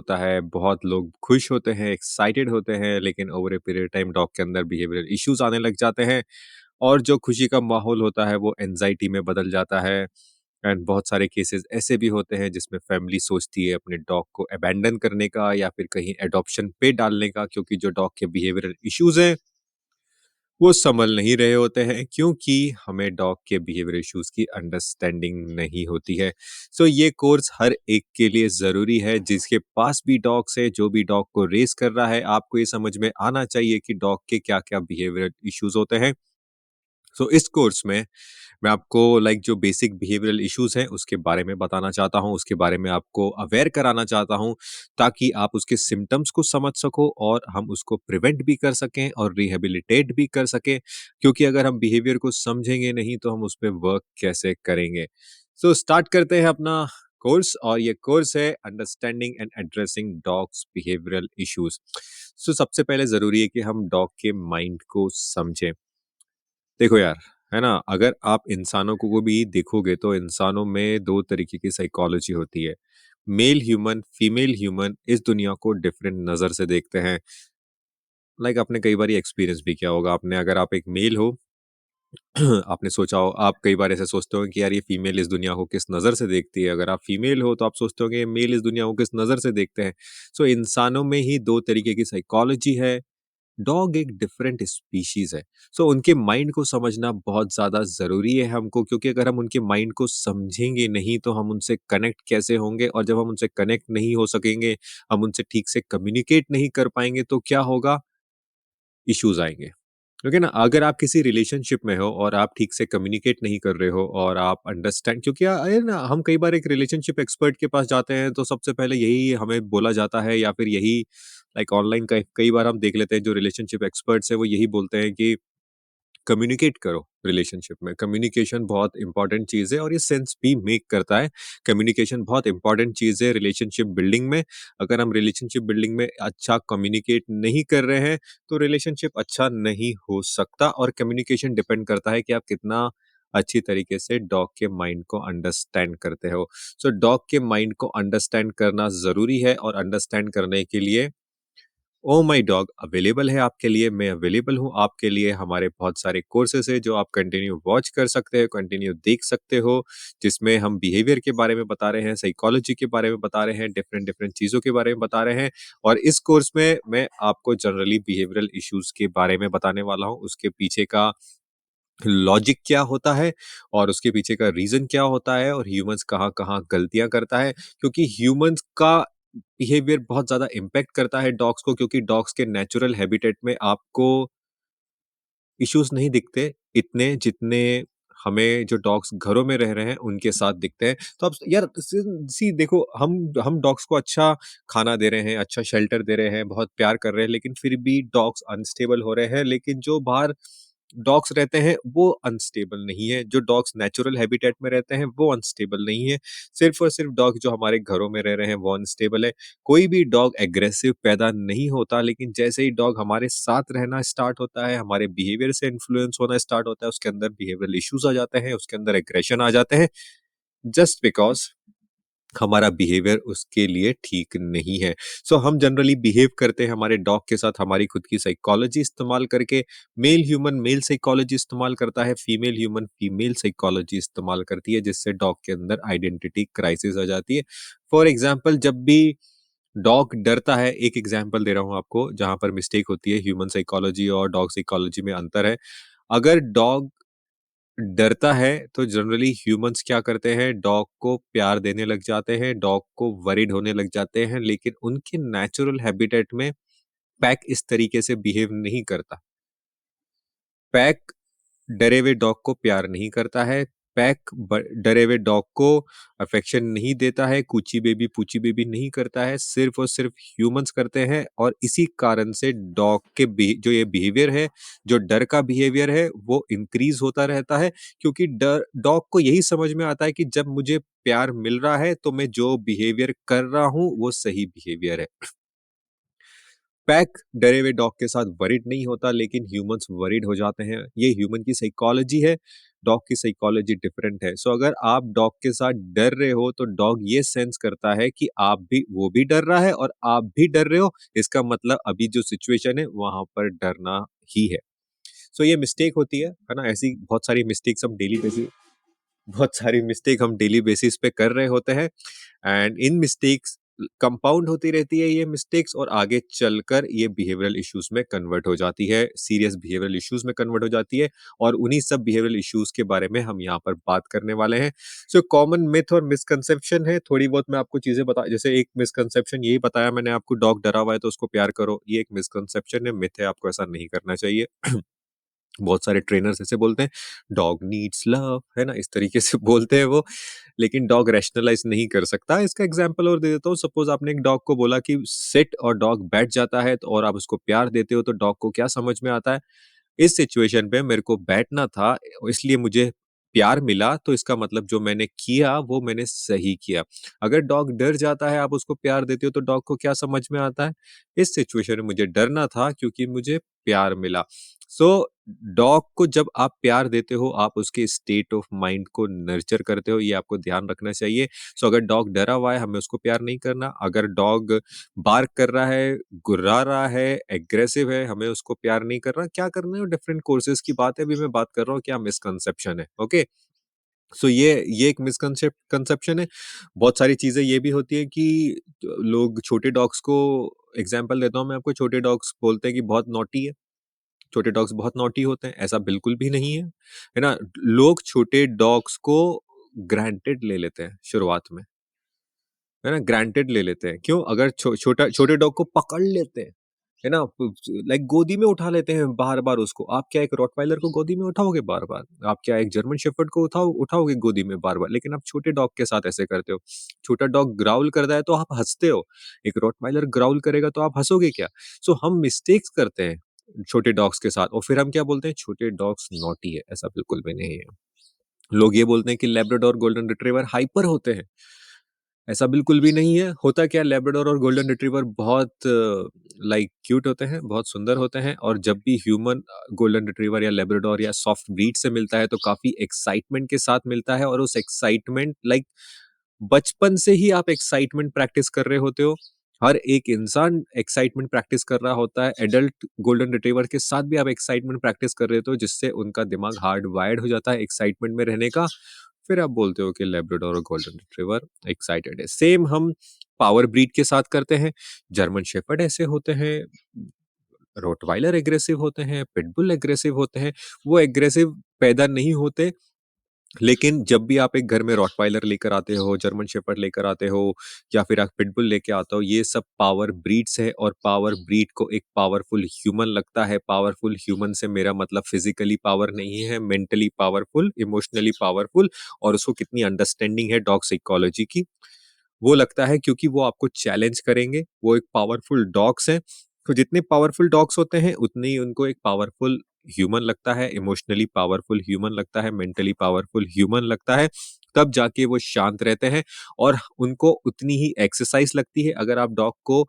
होता है, बहुत लोग खुश होते हैं, एक्साइटेड होते हैं, लेकिन over a period time dog के अंदर बिहेवियरल इश्यूज़ आने लग जाते हैं और जो खुशी का माहौल होता है, वो एंग्ज़ायटी में बदल जाता है। एंड बहुत सारे केसेज़ ऐसे भी होते हैं जिसमें फैमिली सोचती है अपने डॉग को अबैंडन करने का या फिर कहीं एडॉप्शन पे डालने का, क्योंकि जो डॉग के बिहेवियरल इश्यूज़ हैं वो संभल नहीं रहे होते हैं, क्योंकि हमें डॉग के बिहेवियर इश्यूज की अंडरस्टैंडिंग नहीं होती है। सो ये कोर्स हर एक के लिए ज़रूरी है, जिसके पास भी डॉग्स है, जो भी डॉग को रेस कर रहा है, आपको ये समझ में आना चाहिए कि डॉग के क्या क्या बिहेवियर इश्यूज होते हैं। सो इस कोर्स में मैं आपको जो बेसिक बिहेवियरल इश्यूज हैं उसके बारे में बताना चाहता हूँ, उसके बारे में आपको अवेयर कराना चाहता हूँ, ताकि आप उसके सिम्टम्स को समझ सको और हम उसको प्रिवेंट भी कर सकें और रिहेबिलिटेट भी कर सकें, क्योंकि अगर हम बिहेवियर को समझेंगे नहीं तो हम उस पे वर्क कैसे करेंगे। सो स्टार्ट करते हैं अपना कोर्स, और ये कोर्स है understanding and addressing dogs behavioural issues. So सबसे पहले ज़रूरी है कि हम डॉग के माइंड को समझें। देखो यार, है ना? अगर आप इंसानों को भी देखोगे तो इंसानों में 2 तरीके की साइकोलॉजी होती है। मेल ह्यूमन, फीमेल ह्यूमन इस दुनिया को डिफरेंट नज़र से देखते हैं। आपने कई बारी एक्सपीरियंस भी किया होगा, आपने अगर आप एक मेल हो आपने सोचा हो, आप कई बार ऐसे सोचते हो कि यार ये फीमेल इस दुनिया को किस नज़र से देखती है। अगर आप फीमेल हो तो आप सोचते हो कि ये मेल इस दुनिया को किस नज़र से देखते हैं। सो इंसानों में ही 2 तरीके की साइकोलॉजी है। डॉग एक डिफरेंट स्पीशीज है। सो उनके माइंड को समझना बहुत ज्यादा जरूरी है हमको, क्योंकि अगर हम उनके माइंड को समझेंगे नहीं तो हम उनसे कनेक्ट कैसे होंगे, और जब हम उनसे कनेक्ट नहीं हो सकेंगे, हम उनसे ठीक से कम्युनिकेट नहीं कर पाएंगे, तो क्या होगा? इश्यूज आएंगे। क्योंकि ना, अगर आप किसी रिलेशनशिप में हो और आप ठीक से कम्युनिकेट नहीं कर रहे हो और आप अंडरस्टैंड, क्योंकि अरे ना, हम कई बार एक रिलेशनशिप एक्सपर्ट के पास जाते हैं तो सबसे पहले यही हमें बोला जाता है, या फिर यही ऑनलाइन कई बार हम देख लेते हैं, जो रिलेशनशिप एक्सपर्ट्स है वो यही बोलते हैं कि कम्युनिकेट करो। रिलेशनशिप में कम्युनिकेशन बहुत इंपॉर्टेंट चीज़ है और ये सेंस भी मेक करता है। कम्युनिकेशन बहुत इंपॉर्टेंट चीज़ है रिलेशनशिप बिल्डिंग में। अगर हम रिलेशनशिप बिल्डिंग में अच्छा कम्युनिकेट नहीं कर रहे हैं तो रिलेशनशिप अच्छा नहीं हो सकता, और कम्युनिकेशन डिपेंड करता है कि आप कितना अच्छी तरीके से डॉग के माइंड को अंडरस्टैंड करते हो। सो डॉग के माइंड को अंडरस्टैंड करना ज़रूरी है, और अंडरस्टैंड करने के लिए ओ माई डॉग अवेलेबल है आपके लिए, मैं अवेलेबल हूँ आपके लिए। हमारे बहुत सारे कोर्सेज है जो आप कंटिन्यू वॉच कर सकते हो, कंटिन्यू देख सकते हो, जिसमें हम बिहेवियर के बारे में बता रहे हैं, साइकोलॉजी के बारे में बता रहे हैं, डिफरेंट डिफरेंट चीज़ों के बारे में बता रहे हैं। और इस कोर्स में मैं आपको जनरली बिहेवियरल इश्यूज के बारे में बताने वाला हूँ, उसके पीछे का लॉजिक क्या होता है और उसके पीछे का रीजन क्या होता है, और ह्यूमंस कहाँ कहाँ गलतियां करता है, क्योंकि ह्यूमंस का बिहेवियर बहुत ज्यादा इम्पेक्ट करता है डॉग्स को, क्योंकि डॉग्स के नेचुरल हैबिटेट में आपको इश्यूज नहीं दिखते इतने, जितने हमें जो डॉग्स घरों में रह रहे हैं उनके साथ दिखते हैं। तो अब यार सी देखो, हम डॉग्स को अच्छा खाना दे रहे हैं, अच्छा शेल्टर दे रहे हैं, बहुत प्यार कर रहे हैं, लेकिन फिर भी डॉग्स अनस्टेबल हो रहे हैं। लेकिन जो बाहर डॉग्स रहते हैं वो अनस्टेबल नहीं है, जो डॉग्स नेचुरल हैबिटेट में रहते हैं वो अनस्टेबल नहीं है। सिर्फ और सिर्फ डॉग जो हमारे घरों में रह रहे हैं वो अनस्टेबल है। कोई भी डॉग एग्रेसिव पैदा नहीं होता, लेकिन जैसे ही डॉग हमारे साथ रहना स्टार्ट होता है, हमारे बिहेवियर से इन्फ्लुएंस होना स्टार्ट होता है, उसके अंदर बिहेवियरल इश्यूज आ जाते हैं, उसके अंदर एग्रेशन आ जाते हैं, जस्ट बिकॉज हमारा बिहेवियर उसके लिए ठीक नहीं है। सो हम जनरली बिहेव करते हैं हमारे डॉग के साथ हमारी खुद की साइकोलॉजी इस्तेमाल करके। मेल ह्यूमन मेल साइकोलॉजी इस्तेमाल करता है, फीमेल ह्यूमन फीमेल साइकोलॉजी इस्तेमाल करती है, जिससे डॉग के अंदर आइडेंटिटी क्राइसिस आ जाती है। फॉर एग्जाम्पल, जब भी डॉग डरता है, एक एग्जाम्पल दे रहा हूँ आपको जहां पर मिस्टेक होती है, ह्यूमन साइकोलॉजी और डॉग साइकोलॉजी में अंतर है। अगर डॉग डरता है तो जनरली ह्यूमंस क्या करते हैं, डॉग को प्यार देने लग जाते हैं, डॉग को वरीड होने लग जाते हैं, लेकिन उनके नेचुरल हैबिटेट में पैक इस तरीके से बिहेव नहीं करता। पैक डरे हुए डॉग को प्यार नहीं करता है। पैक डरे हुए डॉग को अफेक्शन नहीं देता है, कूची बेबी पूची बेबी नहीं करता है, सिर्फ और सिर्फ ह्यूमंस करते हैं। और इसी कारण से डॉग के जो ये बिहेवियर है, जो डर का बिहेवियर है, वो इंक्रीज होता रहता है, क्योंकि डर डॉग को यही समझ में आता है कि जब मुझे प्यार मिल रहा है तो मैं जो बिहेवियर कर रहा हूं वो सही बिहेवियर है। पैक डरे हुए डॉग के साथ वरीड नहीं होता, लेकिन ह्यूमंस वरीड हो जाते हैं। ये ह्यूमन की साइकोलॉजी है, डॉग की साइकोलॉजी डिफरेंट है। सो अगर आप डॉग के साथ डर रहे हो तो डॉग ये सेंस करता है कि आप भी वो भी डर रहा है और आप भी डर रहे हो। इसका मतलब अभी जो सिचुएशन है वहां पर डरना ही है। सो ये मिस्टेक होती है ना? ऐसी बहुत सारी मिस्टेक हम डेली बेसिस पे कर रहे होते हैं, एंड इन मिस्टेक्स कंपाउंड होती रहती है ये मिस्टेक्स, और आगे चलकर ये बिहेवियरल इश्यूज में कन्वर्ट हो जाती है, सीरियस बिहेवियरल इश्यूज में कन्वर्ट हो जाती है। और उन्हीं सब बिहेवियरल इश्यूज के बारे में हम यहाँ पर बात करने वाले हैं। सो कॉमन मिथ और मिसकंसेप्शन है, थोड़ी बहुत मैं आपको चीजें बता, जैसे एक मिसकंसेप्शन यही बताया मैंने आपको, डॉग डरा हुआ है तो उसको प्यार करो, ये एक मिसकंसेप्शन है, मिथ है, आपको ऐसा नहीं करना चाहिए। बहुत सारे ट्रेनर्स ऐसे बोलते हैं, डॉग नीड्स लव, है ना? इस तरीके से बोलते हैं वो, लेकिन डॉग रैशनलाइज नहीं कर सकता। इसका एग्जांपल और दे देता हूँ। सपोज आपने एक डॉग को बोला कि सिट, और डॉग बैठ जाता है, तो और आप उसको प्यार देते हो, तो डॉग को क्या समझ में आता है? इस सिचुएशन पे मेरे को बैठना था, इसलिए मुझे प्यार मिला, तो इसका मतलब जो मैंने किया वो मैंने सही किया। अगर डॉग डर जाता है, आप उसको प्यार देते हो, तो डॉग को क्या समझ में आता है? इस सिचुएशन में मुझे डरना था क्योंकि मुझे प्यार मिला। सो डॉग को जब आप प्यार देते हो, आप उसके स्टेट ऑफ माइंड को नर्चर करते हो, ये आपको ध्यान रखना चाहिए। सो अगर डॉग डरा हुआ है, हमें उसको प्यार नहीं करना। अगर डॉग बार्क कर रहा है, गुर्रा रहा है, एग्रेसिव है, हमें उसको प्यार नहीं करना। क्या करना है वो डिफरेंट कोर्सेज की बात है, अभी मैं बात कर रहा हूँ क्या मिसकंसेप्शन है। ओके, सो ये एक मिसकंसेप्ट कंसेप्शन है। बहुत सारी चीजें ये भी होती है कि लोग छोटे डॉग्स को, एग्जाम्पल देता हूँ मैं आपको, छोटे डॉग्स बोलते हैं कि बहुत नॉटी है, छोटे डॉग्स बहुत नॉटी होते हैं, ऐसा बिल्कुल भी नहीं है ना? लोग छोटे डॉग्स को ग्रांटेड ले लेते हैं शुरुआत में, है ना? ग्रांटेड ले लेते हैं। क्यों? अगर छोटे डॉग को पकड़ लेते हैं, है ना? लाइक गोदी में उठा लेते हैं बार-बार उसको। आप क्या एक रॉटवाइलर को गोदी में उठाओगे बार-बार? आप क्या एक जर्मन शेफर्ड को उठाओगे गोदी में बार-बार? लेकिन आप छोटे डॉग के साथ ऐसे करते हो। छोटा डॉग ग्राउल करता है तो आप हँसते हो। एक रॉटवाइलर ग्राउल करेगा तो आप हँसोगे क्या? सो हम मिस्टेक्स करते हैं छोटे डॉग्स के साथ, और फिर हम क्या बोलते हैं? छोटे डॉग्स नॉटी है। ऐसा बिल्कुल भी नहीं है। लोग ये बोलते हैं कि लैब्राडोर गोल्डन रिट्रीवर हाइपर होते हैं। ऐसा बिल्कुल भी नहीं है। होता क्या है, लैब्राडोर और गोल्डन रिट्रीवर बहुत लाइक क्यूट होते हैं, बहुत सुंदर होते हैं, और जब भी ह्यूमन गोल्डन रिट्रीवर या लैब्राडोर या सॉफ्ट ब्रीड से मिलता है तो काफ़ी एक्साइटमेंट के साथ मिलता है, और उस एक्साइटमेंट लाइक बचपन से ही आप एक्साइटमेंट प्रैक्टिस कर रहे होते हो। हर एक इंसान एक्साइटमेंट प्रैक्टिस कर रहा होता है। एडल्ट गोल्डन रिट्रीवर के साथ भी आप एक्साइटमेंट प्रैक्टिस कर रहे होते हो, जिससे उनका दिमाग हार्ड वायर्ड हो जाता है एक्साइटमेंट में रहने का। फिर आप बोलते हो कि लैब्राडोर और गोल्डन रिट्रीवर एक्साइटेड है। सेम हम पावर ब्रीड के साथ करते हैं। जर्मन शेफर्ड ऐसे होते हैं, रोटवाइलर एग्रेसिव होते हैं, पिटबुल एग्रेसिव होते हैं। वो एग्रेसिव पैदा नहीं होते, लेकिन जब भी आप एक घर में रॉटवाइलर लेकर आते हो, जर्मन शेफर्ड लेकर आते हो, या फिर आप पिटबुल लेके आते हो, ये सब पावर ब्रीड्स है, और पावर ब्रीड को एक पावरफुल ह्यूमन लगता है। पावरफुल ह्यूमन से मेरा मतलब फिजिकली पावर नहीं है, मेंटली पावरफुल, इमोशनली पावरफुल, और उसको कितनी अंडरस्टैंडिंग है डॉग साइकोलॉजी की, वो लगता है, क्योंकि वो आपको चैलेंज करेंगे। वो एक पावरफुल डॉग्स हैं। तो जितने पावरफुल डॉग्स होते हैं, उतने ही उनको एक पावरफुल ह्यूमन लगता है, इमोशनली पावरफुल ह्यूमन लगता है, मेंटली पावरफुल ह्यूमन लगता है। तब जाके वो शांत रहते हैं, और उनको उतनी ही एक्सरसाइज लगती है। अगर आप डॉग को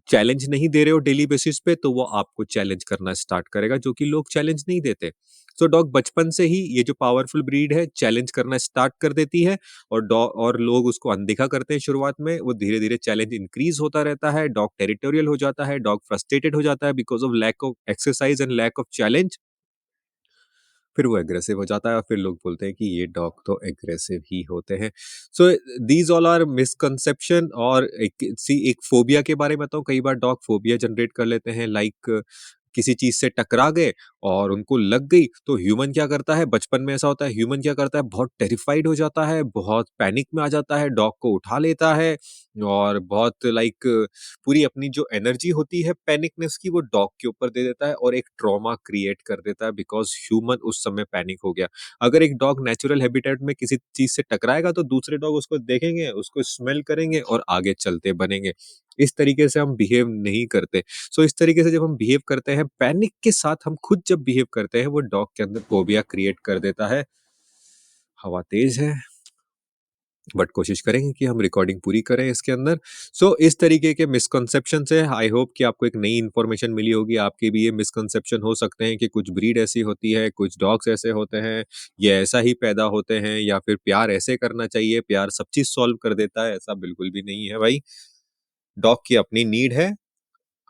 चैलेंज नहीं दे रहे हो डेली बेसिस पे, तो वो आपको चैलेंज करना स्टार्ट करेगा, जो कि लोग चैलेंज नहीं देते। सो डॉग बचपन से ही, ये जो पावरफुल ब्रीड है, चैलेंज करना स्टार्ट कर देती है, और डॉग और लोग उसको अनदेखा करते हैं शुरुआत में। वो धीरे धीरे चैलेंज इंक्रीज होता रहता है, डॉग टेरिटोरियल हो जाता है, डॉग फ्रस्ट्रेटेड हो जाता है because of lack of exercise and lack of challenge. फिर वो एग्रेसिव हो जाता है, और फिर लोग बोलते हैं कि ये डॉग तो एग्रेसिव ही होते हैं। So these all are misconception. और एक फोबिया के बारे में बताऊं, कई बार डॉग फोबिया जनरेट कर लेते हैं, लाइक किसी चीज से टकरा गए और उनको लग गई, तो ह्यूमन क्या करता है, बचपन में ऐसा होता है, ह्यूमन क्या करता है, बहुत टेरिफाइड हो जाता है, बहुत पैनिक में आ जाता है, डॉग को उठा लेता है, और बहुत लाइक पूरी अपनी जो एनर्जी होती है पैनिकनेस की, वो डॉग के ऊपर दे देता है, और एक ट्रॉमा क्रिएट कर देता है, बिकॉज ह्यूमन उस समय पैनिक हो गया। अगर एक डॉग नेचुरल हैबिटेट में किसी चीज से टकराएगा, तो दूसरे डॉग उसको देखेंगे, उसको स्मेल करेंगे, और आगे चलते बनेंगे। इस तरीके से हम बिहेव नहीं करते। सो इस तरीके से जब हम बिहेव करते हैं पैनिक के साथ, हम खुद जब बिहेव करते हैं, वो डॉग के अंदर फोबिया क्रिएट कर देता है। हवा तेज है। बट कोशिश करेंगे कि हम रिकॉर्डिंग पूरी करें इसके अंदर। सो इस तरीके के मिसकंसेप्शन से आई होप कि आपको एक नई इन्फॉर्मेशन मिली होगी। आपके भी ये मिसकंसेप्शन हो सकते हैं कि कुछ ब्रीड ऐसी होती है, कुछ डॉग्स ऐसे होते हैं, ये ऐसा ही पैदा होते हैं, या फिर प्यार ऐसे करना चाहिए, प्यार सब चीज़ सॉल्व कर देता है, ऐसा बिल्कुल भी नहीं है भाई। डॉग की अपनी नीड है,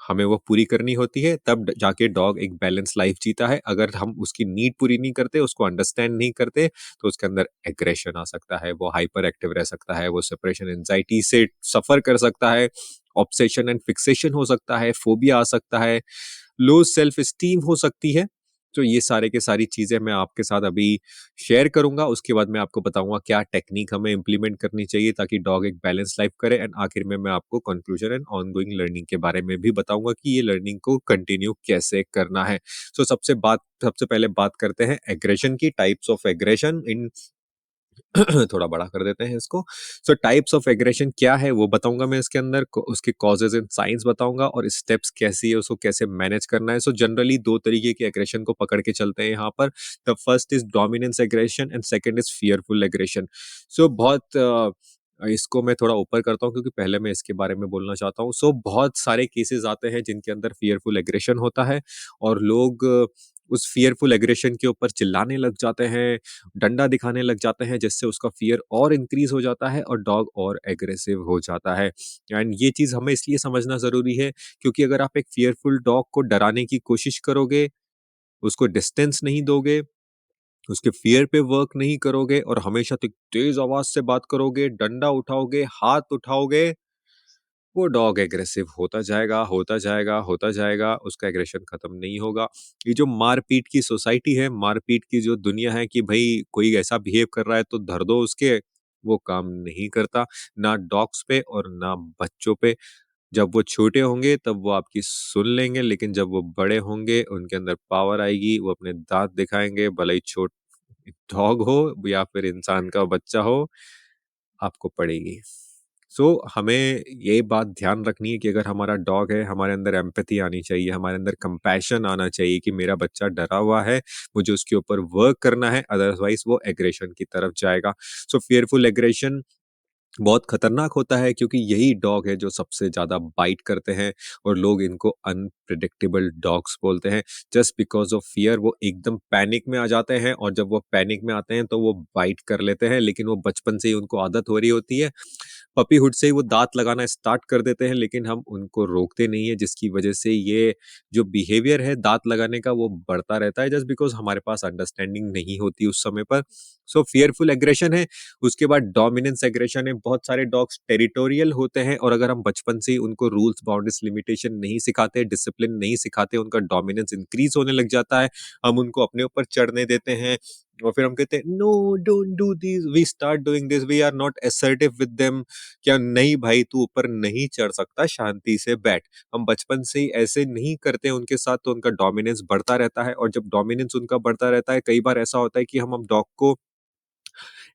हमें वो पूरी करनी होती है, तब जाके डॉग एक बैलेंस लाइफ जीता है। अगर हम उसकी नीड पूरी नहीं करते, उसको अंडरस्टैंड नहीं करते, तो उसके अंदर एग्रेशन आ सकता है, वो हाइपर एक्टिव रह सकता है, वो सेपरेशन एंजाइटी से सफर कर सकता है, ऑब्सेशन एंड फिक्सेशन हो सकता है, फोबिया आ सकता है, लो सेल्फ स्टीम हो सकती है। तो ये सारे के सारी चीजें मैं आपके साथ अभी शेयर करूंगा। उसके बाद मैं आपको बताऊंगा क्या टेक्निक हमें इम्प्लीमेंट करनी चाहिए ताकि डॉग एक बैलेंस लाइफ करे, एंड आखिर में मैं आपको कंक्लूजन एंड ऑनगोइंग लर्निंग के बारे में भी बताऊंगा कि ये लर्निंग को कंटिन्यू कैसे करना है। सो सबसे पहले बात करते हैं एग्रेशन की, टाइप्स ऑफ एग्रेशन इन थोड़ा बड़ा कर देते हैं इसको। सो टाइप्स ऑफ एग्रेशन क्या है वो बताऊंगा मैं इसके अंदर, उसके कॉजेज एंड साइंस बताऊंगा, और स्टेप्स कैसी है, उसको कैसे मैनेज करना है। सो जनरली दो तरीके के एग्रेशन को पकड़ के चलते हैं यहाँ पर। The first is dominance aggression and second is fearful aggression. So बहुत इसको मैं थोड़ा ऊपर करता हूँ क्योंकि पहले मैं इसके बारे में बोलना चाहता हूँ। सो बहुत सारे केसेस आते हैं जिनके अंदर फियरफुल एग्रेशन होता है, और लोग उस फियरफुल एग्रेशन के ऊपर चिल्लाने लग जाते हैं, डंडा दिखाने लग जाते हैं, जिससे उसका फ़ियर और इंक्रीज़ हो जाता है और डॉग और एग्रेसिव हो जाता है। एंड ये चीज़ हमें इसलिए समझना ज़रूरी है क्योंकि अगर आप एक फ़ियरफुल डॉग को डराने की कोशिश करोगे, उसको डिस्टेंस नहीं दोगे, उसके फ़ियर पे वर्क नहीं करोगे और हमेशा तेज़ आवाज़ से बात करोगे, डंडा उठाओगे, हाथ उठाओगे, वो डॉग एग्रेसिव होता जाएगा, होता जाएगा, होता जाएगा, उसका एग्रेशन खत्म नहीं होगा। ये जो मारपीट की सोसाइटी है, मारपीट की जो दुनिया है कि भई कोई ऐसा बिहेव कर रहा है तो धर दो उसके, वो काम नहीं करता, ना डॉग्स पे और ना बच्चों पे। जब वो छोटे होंगे तब वो आपकी सुन लेंगे, लेकिन जब वो बड़े होंगे, उनके अंदर पावर आएगी, वो अपने दाँत दिखाएँगे, भले ही डॉग हो या फिर इंसान का बच्चा हो, आपको पड़ेगी। सो हमें ये बात ध्यान रखनी है कि अगर हमारा डॉग है, हमारे अंदर एम्पैथी आनी चाहिए, हमारे अंदर कंपैशन आना चाहिए कि मेरा बच्चा डरा हुआ है, मुझे उसके ऊपर वर्क करना है, अदरवाइज़ वो एग्रेशन की तरफ जाएगा। सो फियरफुल एग्रेशन बहुत खतरनाक होता है क्योंकि यही डॉग है जो सबसे ज़्यादा बाइट करते हैं, और लोग इनको अनप्रेडिक्टेबल डॉग्स बोलते हैं। जस्ट बिकॉज़ ऑफ फ़ियर वो एकदम पैनिक में आ जाते हैं, और जब वो पैनिक में आते हैं तो वो बाइट कर लेते हैं, लेकिन वो बचपन से ही उनको आदत हो रही होती है। पपीहुड से ही वो दाँत लगाना स्टार्ट कर देते हैं, लेकिन हम उनको रोकते नहीं हैं, जिसकी वजह से ये जो बिहेवियर है दाँत लगाने का वो बढ़ता रहता है, जस्ट बिकॉज़ हमारे पास अंडरस्टैंडिंग नहीं होती उस समय पर। सो फ़ियरफुल एग्रेशन है। उसके बाद डोमिनेंस एग्रेशन है। बहुत सारे डॉग्स टेरिटोरियल होते हैं, और अगर हम बचपन से ही उनको रूल्स, बाउंड्रीज़, लिमिटेशन नहीं सिखाते, डिसिप्लिन नहीं सिखाते, उनका डोमिनेंस इंक्रीज़ होने लग जाता है। हम उनको अपने ऊपर चढ़ने देते हैं, और फिर हम कहते हैं, "no, don't do this." We start doing this, we are not assertive with them. क्या नहीं भाई, तू ऊपर नहीं चढ़ सकता, शांति से बैठ। हम बचपन से ही ऐसे नहीं करते हैं उनके साथ, तो उनका डोमिनेंस बढ़ता रहता है, और जब डोमिनेंस उनका बढ़ता रहता है, कई बार ऐसा होता है कि हम डॉग को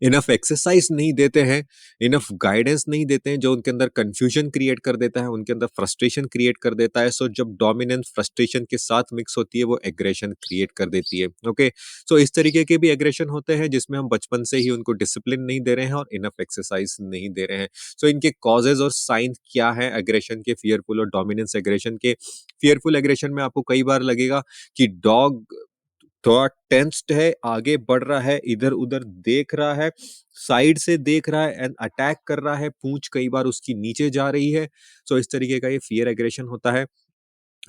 इनफ एक्सरसाइज नहीं देते हैं, इनफ गाइडेंस नहीं देते हैं, जो उनके अंदर कंफ्यूजन क्रिएट कर देता है, उनके अंदर फ्रस्ट्रेशन क्रिएट कर देता है। सो जब डोमिनेंस फ्रस्ट्रेशन के साथ मिक्स होती है, वो एग्रेशन क्रिएट कर देती है। ओके, सो इस तरीके के भी एग्रेशन होते हैं जिसमें हम बचपन से ही उनको डिसिप्लिन नहीं दे रहे हैं और इनफ एक्सरसाइज नहीं दे रहे हैं। सो इनके कॉजेज और साइन क्या है एग्रेशन के, फियरफुल और डोमिनेंस एग्रेशन के? फियरफुल एग्रेशन में आपको कई बार लगेगा कि डॉग थोड़ा टेंस्ड है, आगे बढ़ रहा है, इधर-उधर देख रहा है, साइड से देख रहा है एंड अटैक कर रहा है, पूँछ कई बार उसकी नीचे जा रही है। सो इस तरीके का ये फ़ियर एग्रेशन होता है।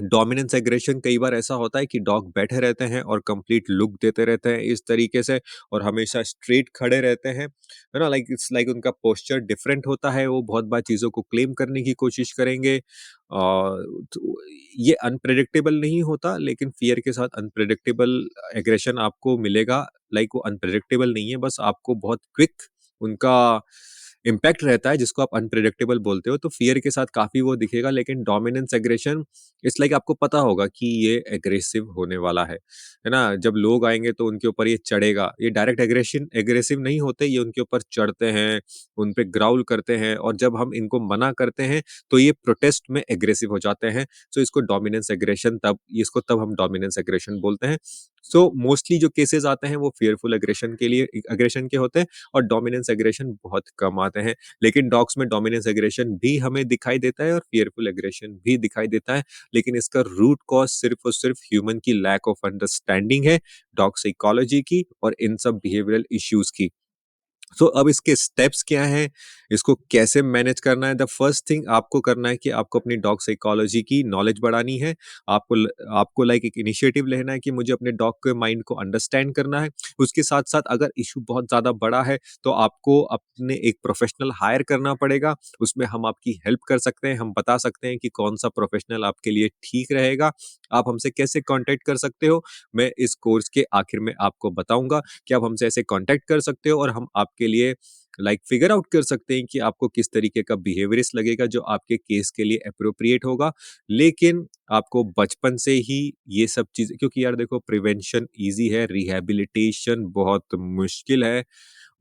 डोमिनेंस एग्रेशन कई बार ऐसा होता है कि डॉग बैठे रहते हैं और कंप्लीट लुक देते रहते हैं इस तरीके से, और हमेशा स्ट्रेट खड़े रहते हैं, है ना? लाइक इट्स लाइक उनका पोस्चर डिफरेंट होता है, वो बहुत बार चीज़ों को क्लेम करने की कोशिश करेंगे। तो ये अनप्रेडिक्टेबल नहीं होता, लेकिन फ़ियर के साथ अनप्रेडिक्टेबल एग्रेशन आपको मिलेगा। लाइक वो अनप्रेडिक्टेबल नहीं है, बस आपको बहुत क्विक उनका इम्पैक्ट रहता है जिसको आप अनप्रेडिक्टेबल बोलते हो, तो फ़ियर के साथ काफ़ी वो दिखेगा, लेकिन डोमिनेंस एग्रेशन इट्स लाइक आपको पता होगा कि ये एग्रेसिव होने वाला है ना? जब लोग आएँगे तो उनके ऊपर ये चढ़ेगा, ये डायरेक्ट एग्रेसिव नहीं होते, ये उनके ऊपर चढ़ते हैं, उन पे ग्राउल करते हैं और जब हम इनको मना करते हैं, तो ये प्रोटेस्ट में एग्रेसिव हो जाते हैं। सो इसको तब हम डोमिनेंस एग्रेशन बोलते हैं। सो मोस्टली जो केसेज़ आते हैं वो फ़ियरफुल एग्रेशन के होते हैं और डोमिनेंस एग्रेशन बहुत कम आते हैं। लेकिन डॉग्स में डोमिनेंस एग्रेशन भी हमें दिखाई देता है और फ़ियरफुल एग्रेशन भी दिखाई देता है, लेकिन इसका रूट कॉज़ सिर्फ़ और सिर्फ़ ह्यूमन की लैक ऑफ अंडरस्टैंडिंग है, डॉग साइकोलॉजी की और इन सब बिहेवियरल इश्यूज़ की। अब इसके स्टेप्स क्या हैं? इसको कैसे मैनेज करना है? द फर्स्ट थिंग आपको करना है कि आपको अपनी डॉग साइकोलॉजी की नॉलेज बढ़ानी है। आपको लाइक एक इनिशिएटिव लेना है कि मुझे अपने डॉग के माइंड को अंडरस्टैंड करना है। उसके साथ-साथ अगर इश्यू बहुत ज़्यादा बड़ा है, तो आपको अपने एक प्रोफ़ेशनल हायर करना पड़ेगा। उसमें हम आपकी हेल्प कर सकते हैं, हम बता सकते हैं कि कौन-सा प्रोफ़ेशनल आपके लिए ठीक रहेगा। आप हमसे कैसे कॉन्टैक्ट कर सकते हो, मैं इस कोर्स के आखिर में आपको बताऊँगा। कि आप हमसे ऐसे कांटेक्ट कर सकते हो और हम आपके लिए फिगर आउट कर सकते हैं कि आपको किस तरीके का बिहेवियरिस्ट लगेगा जो आपके केस के लिए एप्रोप्रिएट होगा। लेकिन आपको बचपन से ही ये सब चीज़ें, क्योंकि यार देखो प्रिवेंशन ईज़ी है, रिहैबिलिटेशन बहुत मुश्किल है,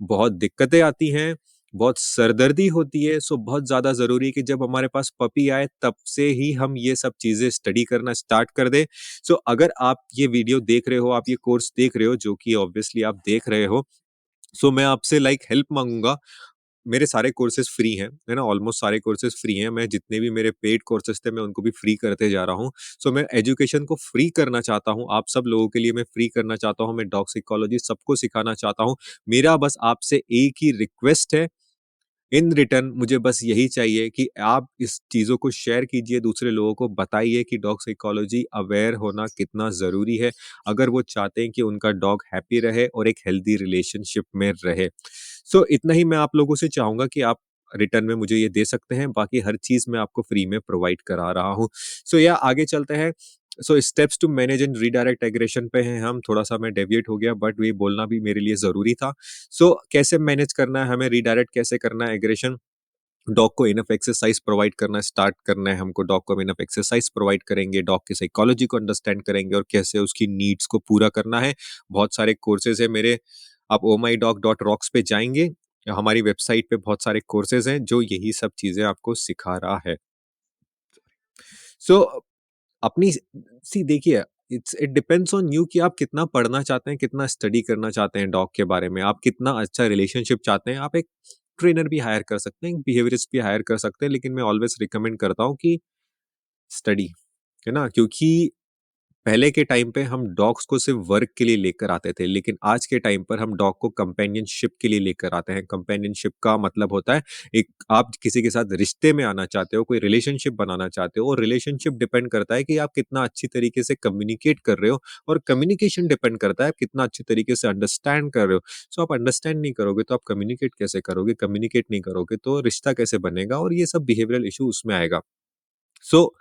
बहुत दिक्कतें आती हैं, बहुत सरदर्दी होती है। बहुत ज़्यादा ज़रूरी है कि जब हमारे पास पपी आए तब से ही हम ये सब चीज़ें स्टडी करना स्टार्ट कर दें। अगर आप ये वीडियो देख रहे हो, आप ये कोर्स देख रहे हो, जो कि ऑब्वियसली आप देख रहे हो, मैं आपसे हेल्प माँगूँगा। मेरे सारे कोर्सेज़ फ्री हैं, है ना? ऑलमोस्ट सारे कोर्सेज़ फ्री हैं। मैं जितने भी मेरे पेड कोर्सेज़ थे, मैं उनको भी फ्री करते जा रहा हूँ। मैं एजुकेशन को फ्री करना चाहता हूँ, आप सब लोगों के लिए मैं फ्री करना चाहता हूँ, मैं डॉग साइकोलॉजी सबको सिखाना चाहता हूँ। मेरा बस आपसे एक ही रिक्वेस्ट है, इन रिटर्न मुझे बस यही चाहिए कि आप इस चीज़ों को शेयर कीजिए, दूसरे लोगों को बताइए कि डॉग साइकोलॉजी अवेयर होना कितना ज़रूरी है, अगर वो चाहते हैं कि उनका डॉग हैप्पी रहे और एक हेल्दी रिलेशनशिप में रहे। इतना ही मैं आप लोगों से चाहूँगा कि आप रिटर्न में मुझे ये दे सकते हैं, बाकी हर चीज़ मैं आपको फ्री में प्रोवाइड करा रहा हूँ। या आगे चलते हैं। Steps to manage and redirect aggression पे हैं हम, थोड़ा-सा मैं डेविएट हो गया बट ये बोलना भी मेरे लिए ज़रूरी था। कैसे मैनेज करना है हमें, रीडायरेक्ट कैसे करना है एग्रेशन? डॉग को इनफ एक्सरसाइज प्रोवाइड करना स्टार्ट करना है हमको, डॉग को हम इनफ एक्सरसाइज प्रोवाइड करेंगे, डॉग की साइकोलॉजी को अंडरस्टैंड करेंगे और कैसे उसकी नीड्स को पूरा करना है। बहुत सारे कोर्सेज है मेरे, आप ohmydog.rocks पे जाएंगे, हमारी वेबसाइट पे बहुत सारे कोर्सेज हैं जो यही सब चीजें आपको सिखा रहा है। सो अपनी सी देखिए, इट डिपेंड्स ऑन यू कि आप कितना पढ़ना चाहते हैं, कितना स्टडी करना चाहते हैं डॉग के बारे में, आप कितना अच्छा रिलेशनशिप चाहते हैं। आप एक ट्रेनर भी हायर कर सकते हैं, एक बिहेवियरिस्ट भी हायर कर सकते हैं, लेकिन मैं ऑलवेज रिकमेंड करता हूँ कि स्टडी, है ना? क्योंकि पहले के टाइम पे हम डॉग्स को सिर्फ वर्क के लिए लेकर आते थे, लेकिन आज के टाइम पर हम डॉग को कंपेनियनशिप के लिए लेकर आते हैं। कंपेनियनशिप का मतलब होता है, एक आप किसी के साथ रिश्ते में आना चाहते हो, कोई रिलेशनशिप बनाना चाहते हो, और रिलेशनशिप डिपेंड करता है कि आप कितना अच्छी तरीके से कम्युनिकेट कर रहे हो, और कम्युनिकेशन डिपेंड करता है आप कितना अच्छी तरीके से अंडरस्टैंड कर रहे हो। आप अंडरस्टैंड नहीं करोगे तो आप कम्युनिकेट कैसे करोगे? कम्युनिकेट नहीं करोगे तो रिश्ता कैसे बनेगा? और ये सब बिहेवियरल इशू उसमें आएगा। सो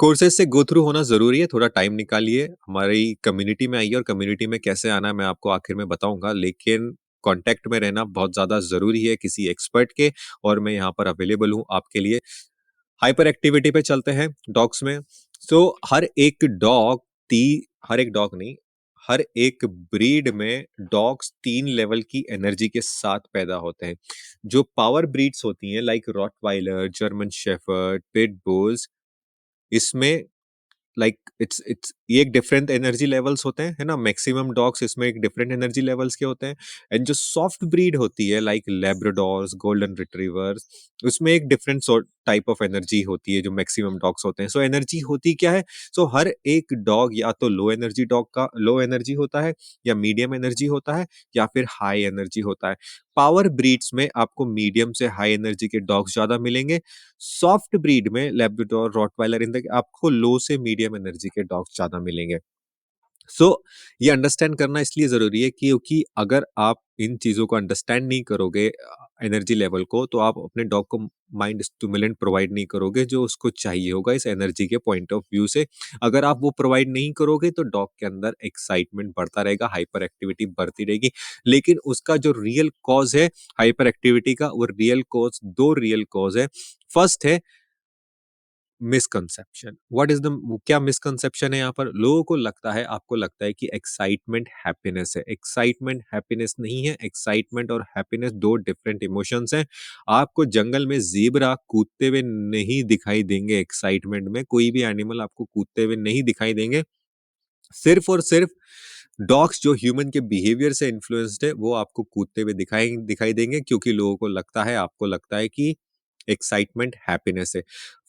कोर्सेज से गो थ्रू होना ज़रूरी है, थोड़ा टाइम निकालिए, हमारी कम्युनिटी में आइए, और कम्युनिटी में कैसे आना है मैं आपको आखिर में बताऊँगा, लेकिन कॉन्टैक्ट में रहना बहुत ज़्यादा ज़रूरी है किसी एक्सपर्ट के, और मैं यहाँ पर अवेलेबल हूँ आपके लिए। हाइपर एक्टिविटी पे चलते हैं डॉग्स में। हर एक डॉग ती हर एक डॉग नहीं, हर एक ब्रीड में डॉग्स 3 लेवल की एनर्जी के साथ पैदा होते हैं। जो पावर ब्रीड्स होती हैं लाइक रॉटवाइलर, जर्मन शेफर्ड, पिट बुल्स, इसमें इट्स ये एक डिफरेंट एनर्जी लेवल्स होते हैं, है ना? मैक्सिमम डॉग्स इसमें एक डिफरेंट एनर्जी लेवल्स के होते हैं। एंड जो सॉफ्ट ब्रीड होती है लाइक लैब्राडोर्स, गोल्डन रिट्रीवर्स, उसमें एक different sort type of energy होती है जो मैक्सिमम डॉग्स होते हैं। एनर्जी होती क्या है? हर एक डॉग या तो लो एनर्जी होता है, या मीडियम एनर्जी होता है, या फिर हाई एनर्जी होता है। पावर ब्रीड्स में आपको मीडियम से हाई एनर्जी के डॉग्स ज्यादा मिलेंगे। सॉफ्ट ब्रीड में लैब्राडोर, रॉटवाइलर, इन आपको लो से मीडियम एनर्जी के डॉग्स ज्यादा मिलेंगे। ये अंडरस्टैंड करना इसलिए ज़रूरी है क्योंकि अगर आप इन चीज़ों को अंडरस्टैंड नहीं करोगे, एनर्जी लेवल को, तो आप अपने डॉग को माइंड स्टिमुलेंट प्रोवाइड नहीं करोगे जो उसको चाहिए होगा इस एनर्जी के पॉइंट ऑफ व्यू से। अगर आप वो प्रोवाइड नहीं करोगे तो डॉग के अंदर एक्साइटमेंट बढ़ता रहेगा, हाइपर एक्टिविटी बढ़ती रहेगी। लेकिन उसका जो रियल कॉज है हाइपर एक्टिविटी का, वो रियल कॉज, दो रियल कॉज है। फर्स्ट है मिसकंसेप्शन। व्हाट इज द, क्या मिसकंसेप्शन है यहाँ पर? लोगों को लगता है, आपको लगता है कि एक्साइटमेंट हैप्पीनेस है। एक्साइटमेंट हैप्पीनेस नहीं है। एक्साइटमेंट और हैप्पीनेस दो डिफरेंट इमोशंस हैं। आपको जंगल में ज़ेब्रा कूदते हुए नहीं दिखाई देंगे। एक्साइटमेंट में कोई भी एनिमल आपको कूदते हुए नहीं दिखाई देंगे। सिर्फ और सिर्फ डॉग्स जो ह्यूमन के बिहेवियर से इन्फ्लुएंस्ड है वो आपको कूदते हुए दिखाई दिखाई देंगे, क्योंकि लोगों को लगता है, आपको लगता है कि एक्साइटमेंट हैप्पीनेस है।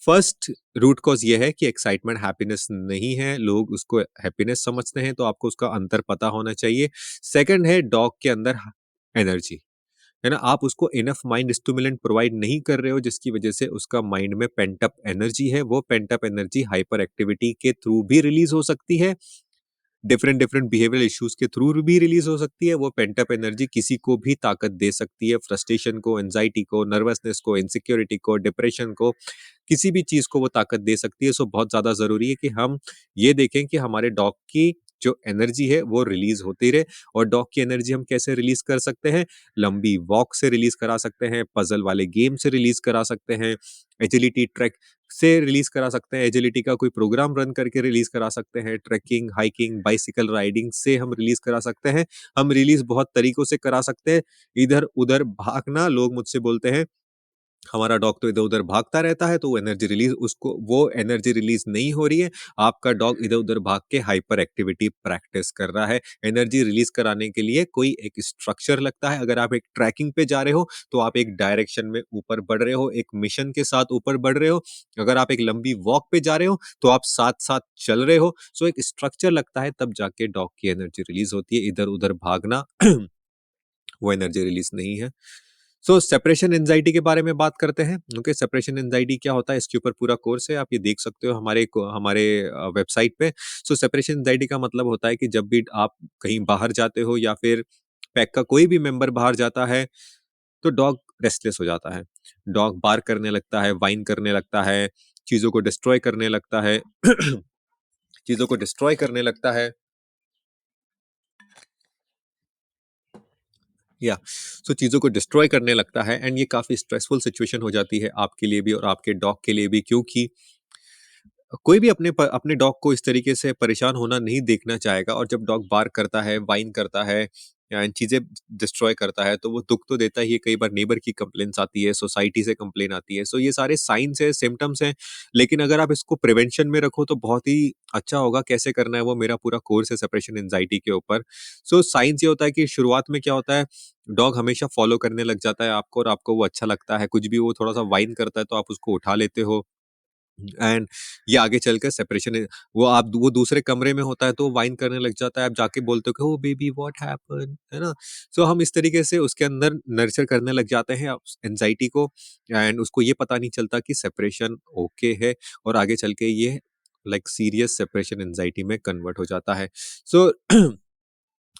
फर्स्ट रूट कॉज ये है कि एक्साइटमेंट हैप्पीनेस नहीं है, लोग उसको हैप्पीनेस समझते हैं, तो आपको उसका अंतर पता होना चाहिए। सेकंड है डॉग के अंदर एनर्जी, है ना? आप उसको इनफ माइंड स्टिमुलेंट प्रोवाइड नहीं कर रहे हो, जिसकी वजह से उसका माइंड में पेंट अप एनर्जी है। वो pent up energy hyper activity के थ्रू भी रिलीज हो सकती है, डिफरेंट डिफरेंट बिहेवियरल इश्यूज के थ्रू भी रिलीज हो सकती है। वो पेंटअप एनर्जी किसी को भी ताकत दे सकती है, फ्रस्ट्रेशन को, एंजाइटी को, नर्वसनेस को, इनसिक्योरिटी को, डिप्रेशन को, किसी भी चीज को वो ताकत दे सकती है। सो बहुत ज्यादा जरूरी है कि हम ये देखें कि हमारे डॉग की जो एनर्जी है वो रिलीज होती रहे। और डॉग की एनर्जी हम कैसे रिलीज कर सकते हैं? लंबी वॉक से रिलीज करा सकते हैं, पजल वाले गेम से रिलीज करा सकते हैं, एजिलिटी ट्रैक से रिलीज करा सकते हैं, एजिलिटी का कोई प्रोग्राम रन करके रिलीज करा सकते हैं, ट्रैकिंग, हाइकिंग, बाइसिकल राइडिंग से हम रिलीज करा सकते हैं। हम रिलीज बहुत तरीकों से करा सकते हैं। इधर उधर भागना, लोग मुझसे बोलते हैं हमारा डॉग तो इधर-उधर भागता रहता है, तो वो एनर्जी रिलीज़ नहीं हो रही है। आपका डॉग इधर-उधर भाग के हाइपर एक्टिविटी प्रैक्टिस कर रहा है। एनर्जी रिलीज़ कराने के लिए कोई एक स्ट्रक्चर लगता है। अगर आप एक ट्रैकिंग पे जा रहे हो, तो आप एक डायरेक्शन में ऊपर बढ़ रहे हो, एक मिशन के साथ ऊपर बढ़ रहे हो। अगर आप एक लंबी वॉक पे जा रहे हो, तो आप साथ-साथ चल रहे हो। सो एक स्ट्रक्चर लगता है, तब जाके डॉग की एनर्जी रिलीज़ होती है। इधर-उधर भागना वो एनर्जी रिलीज़ नहीं है। सो सेपरेशन एंजाइटी के बारे में बात करते हैं। ओके, सेपरेशन एंजाइटी क्या होता है, इसके ऊपर पूरा कोर्स है, आप ये देख सकते हो हमारे वेबसाइट पे। सो सेपरेशन एंजाइटी का मतलब होता है कि जब भी आप कहीं बाहर जाते हो या फिर पैक का कोई भी मेंबर बाहर जाता है, तो डॉग रेस्टलेस हो जाता है। डॉग बार्क करने लगता है, व्हाइन करने लगता है, चीज़ों को डिस्ट्रॉय करने लगता है चीज़ों को डिस्ट्रॉय करने लगता है। या सो चीज़ों को डिस्ट्रॉय करने लगता है, एंड ये काफ़ी स्ट्रेसफुल सिचुएशन हो जाती है आपके लिए भी और आपके डॉग के लिए भी, क्योंकि कोई भी अपने डॉग को इस तरीके से परेशान होना नहीं देखना चाहेगा। और जब डॉग बार्क करता है, व्हाइन करता है या चीज़ें डिस्ट्रॉय करता है, तो वो दुःख तो देता ही है। कई बार नेबर की कंप्लेंट्स आती है, सोसाइटी से कंप्लेन आती है। सो ये सारे साइन्स हैं, सिम्पटम्स हैं। लेकिन अगर आप इसको प्रिवेंशन में रखो तो बहुत ही अच्छा होगा। कैसे करना है वो मेरा पूरा कोर्स है सेपरेशन एंजाइटी के ऊपर। सो साइंस ये होता है कि शुरुआत में क्या होता है, डॉग हमेशा फॉलो करने लग जाता है आपको और आपको वो अच्छा लगता है। कुछ भी वो थोड़ा-सा व्हाइन करता है तो आप उसको उठा लेते हो। एंड ये आगे चलकर सेपरेशन है, वो दूसरे कमरे में होता है तो वाइन करने लग जाता है, आप जाके बोलते हो कि ओह बेबी व्हाट हैपेंड, है ना? सो हम इस तरीके से उसके अंदर नर्चर करने लग जाते हैं एंजाइटी को, एंड उसको ये पता नहीं चलता कि सेपरेशन ओके है, और आगे चल के ये लाइक सीरियस सेपरेशन एंजाइटी में कन्वर्ट हो जाता है। सो